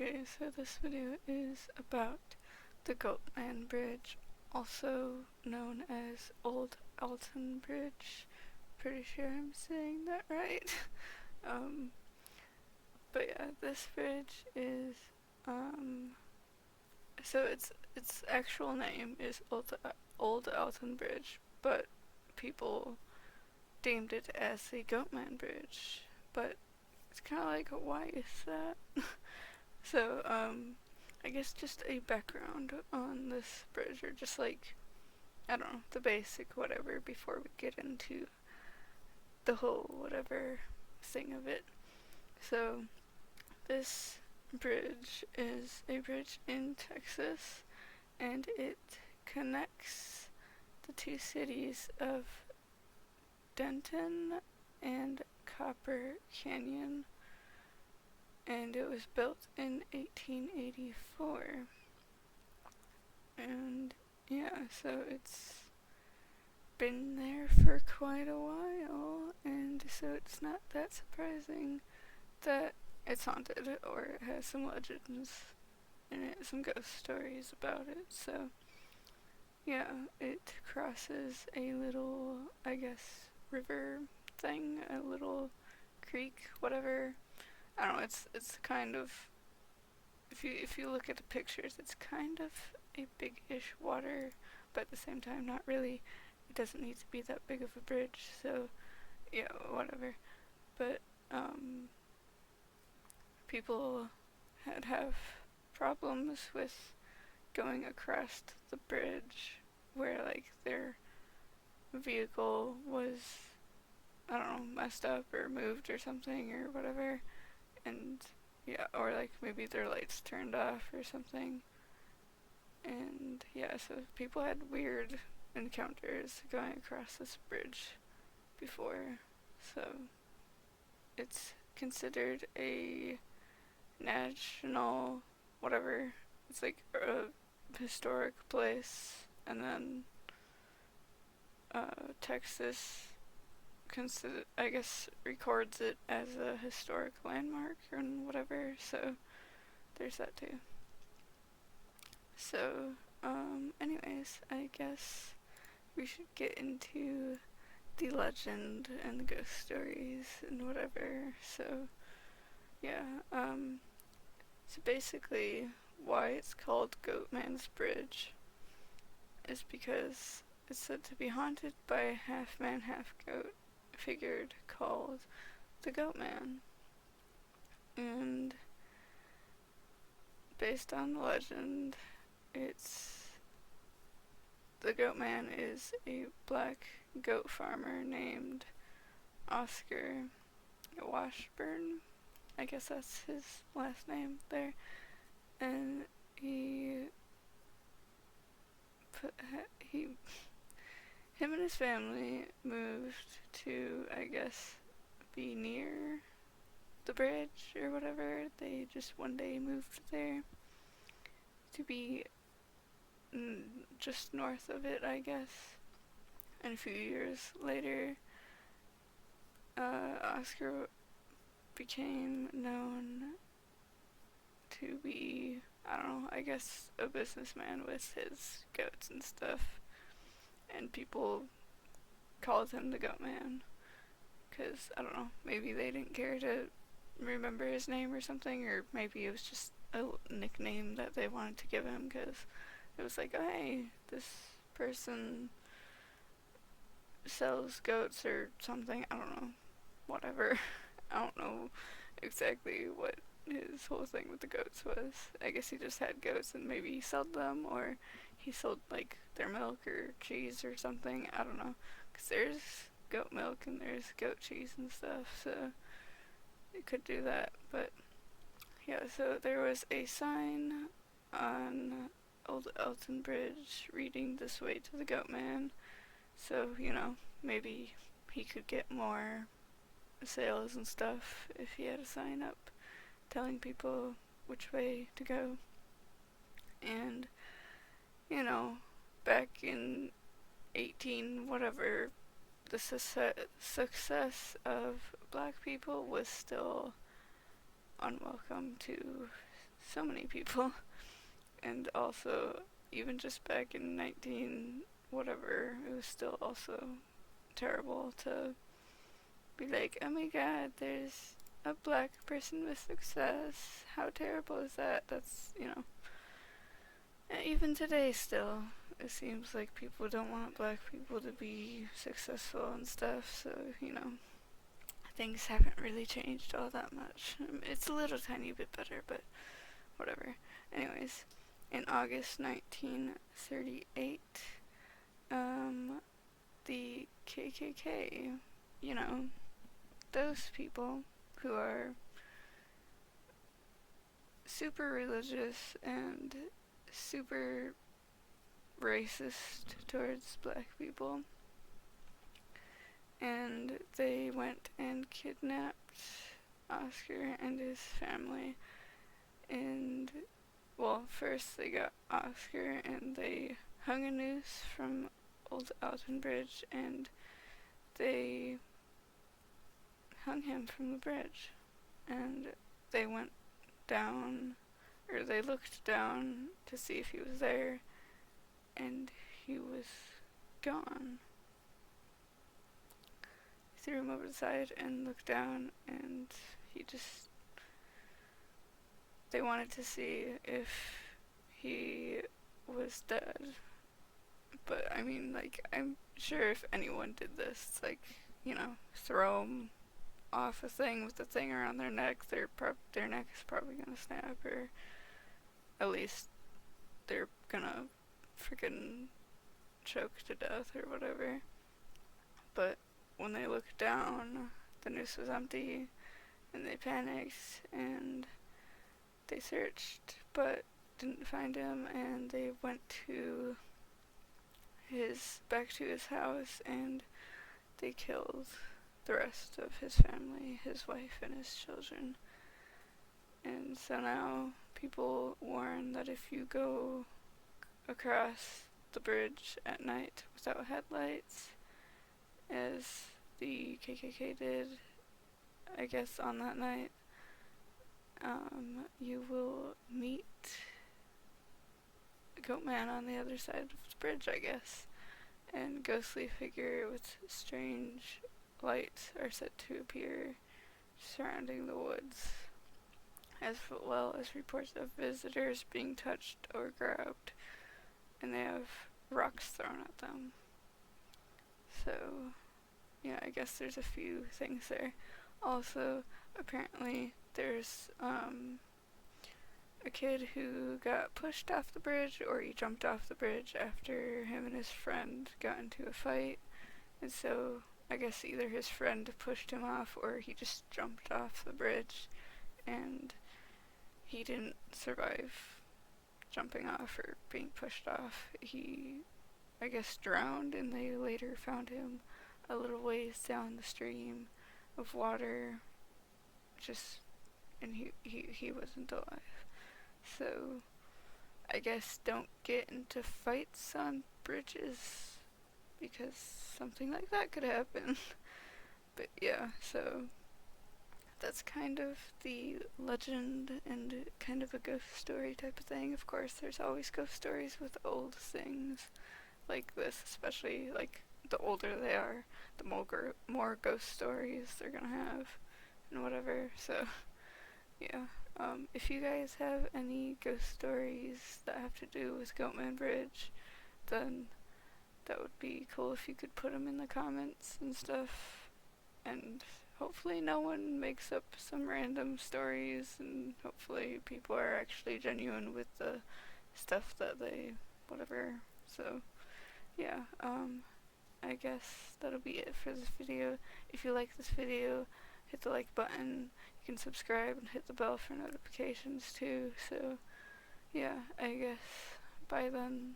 Okay, so this video is about the Goatman Bridge, also known as Old Alton Bridge. Pretty sure I'm saying that right. um, but yeah, this bridge is, so its actual name is Old Alton Bridge, but people deemed it as the Goatman Bridge. But it's kind of like, why is that? So, I guess just a background on this bridge, or just like, I don't know, the basic whatever before we get into the whole whatever thing of it. So, this bridge is a bridge in Texas, and it connects the two cities of Denton and Copper Canyon, and it was built in 1884. And yeah, so it's been there for quite a while, and so it's not that surprising that it's haunted, or it has some legends in it, some ghost stories about it. So yeah, it crosses a little, I guess, river thing, a little creek, whatever. I don't know, it's kind of, if you look at the pictures, it's kind of a big-ish water, but at the same time not really. It doesn't need to be that big of a bridge, so yeah, whatever. But people have problems with going across the bridge where like their vehicle was, I don't know, messed up or moved or something or whatever, and yeah, or like maybe their lights turned off or something. And yeah, so people had weird encounters going across this bridge before. So it's considered a national whatever. It's like a historic place, and then Texas I guess records it as a historic landmark and whatever, so there's that too. So, anyways, I guess we should get into the legend and the ghost stories and whatever. So, yeah, so basically why it's called Goatman's Bridge is because it's said to be haunted by a half-man, half-goat figure called the Goatman. And based on the legend, the Goatman is a black goat farmer named Oscar Washburn. I guess that's his last name there. And him and his family moved to, I guess, be near the bridge or whatever. They just one day moved there to be just north of it, I guess. And a few years later, Oscar became known to be, I don't know, I guess a businessman with his goats and stuff. And people called him the Goatman because, I don't know, maybe they didn't care to remember his name or something, or maybe it was just a nickname that they wanted to give him because it was like, oh, hey, this person sells goats or something. I don't know, whatever. I don't know exactly what his whole thing with the goats was. I guess he just had goats and maybe he sold them, or he sold like their milk or cheese or something. I don't know, because there's goat milk and there's goat cheese and stuff, so you could do that. But yeah, so there was a sign on Old Alton Bridge reading "This way to the Goatman," so you know, maybe he could get more sales and stuff if he had a sign up telling people which way to go. And you know, back in 18 whatever, the success of black people was still unwelcome to so many people. And also, even just back in 19 whatever, it was still also terrible to be like, oh my god, there's a black person with success. How terrible is that? That's, even today still, it seems like people don't want black people to be successful and stuff, so, things haven't really changed all that much. It's a little tiny bit better, but whatever. Anyways, in August 1938, the KKK, you know, those people who are super religious and super racist towards black people, and they went and kidnapped Oscar and his family. And, well, first they got Oscar and they hung a noose from old Alton Bridge, and they hung him from the bridge. And they went down, or they looked down to see if he was there, and he was gone. Threw him over the side and looked down, and they wanted to see if he was dead. But I mean, like, I'm sure if anyone did this, like, throw them off a thing with the thing around their neck, their neck is probably gonna snap, or at least they're gonna freaking choke to death or whatever. But when they looked down, the noose was empty, and they panicked, and they searched, but didn't find him, and they went back to his house, and they killed the rest of his family, his wife and his children. And so now people warn that if you go across the bridge at night without headlights, as the KKK did, I guess, on that night, you will meet Goatman on the other side of the bridge, I guess. And ghostly figure with strange lights are said to appear surrounding the woods, as well as reports of visitors being touched or grabbed, and they have rocks thrown at them. So, yeah, I guess there's a few things there. Also, apparently, there's a kid who got pushed off the bridge, or he jumped off the bridge after him and his friend got into a fight. And so I guess either his friend pushed him off or he just jumped off the bridge, and he didn't survive jumping off or being pushed off. He, I guess, drowned, and they later found him a little ways down the stream of water, and he wasn't alive. So, I guess don't get into fights on bridges, because something like that could happen. But yeah, so that's kind of the legend and kind of a ghost story type of thing. Of course, there's always ghost stories with old things like this, especially, like, the older they are, the more ghost stories they're gonna have, and whatever. So, yeah. If you guys have any ghost stories that have to do with Goatman Bridge, then that would be cool if you could put them in the comments and stuff. And hopefully no one makes up some random stories, and hopefully people are actually genuine with the stuff that they whatever. So, yeah, I guess that'll be it for this video. If you like this video, hit the like button. You can subscribe and hit the bell for notifications too. So, yeah, I guess bye then.